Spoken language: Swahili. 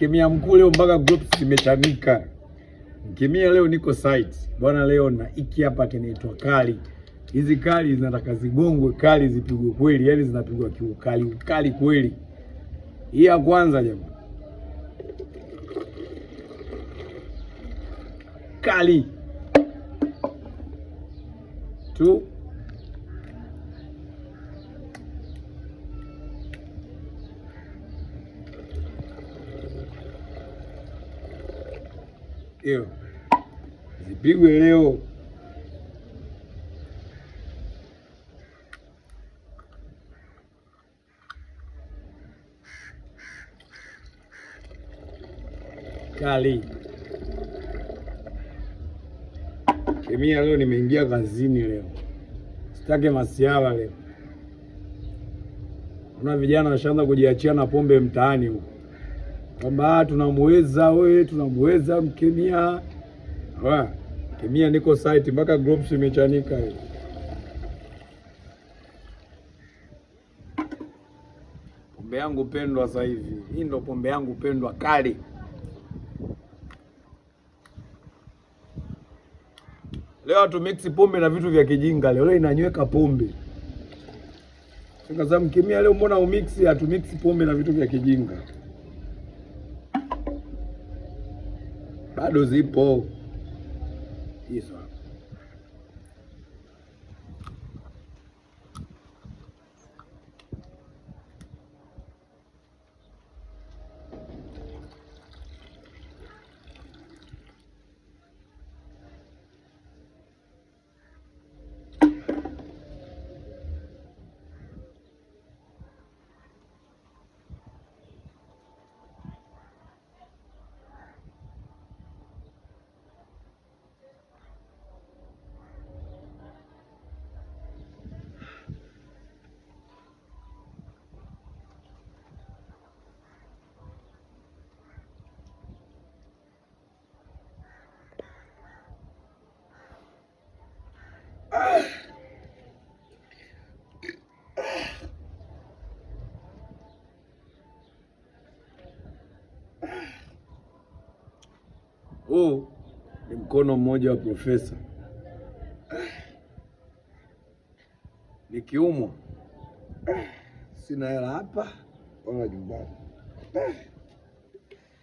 Kemia mkuu leo mpaka groups zimechanika. Kemia leo niko site. Bwana leo na iki hapa kinaitwa kali. Hizi kali zinataka zigongwe, kali zipigwe kweli, yani zinapigwa kiukali, ukali kweli. Hii ya kwanza jamaa. Kali. Tu. Iyo. Zipigwe leo. Kali. Kemia leo nimeingia kazini leo. Sitake masiala leo. Kuna vijana washaanza kujiachia na pombe mtaani huko. Kwamba tunamweza wewe, tunamweza Mkemia. Kemia niko site mpaka groups imechanika hiyo. Pombe yangu pendwa sasa hivi. Hii ndo pombe yangu pendwa kali. Leo tu mix pombe na vitu vya kijinga leo. Leo inanyweka pombe. Sasa Mkemia leo mbona umix mix pombe na vitu vya kijinga? Bado zipo. Hizo. Huu ni mkono mmoja wa profesa. Nikiumwa sina hela hapa wala nyumbani.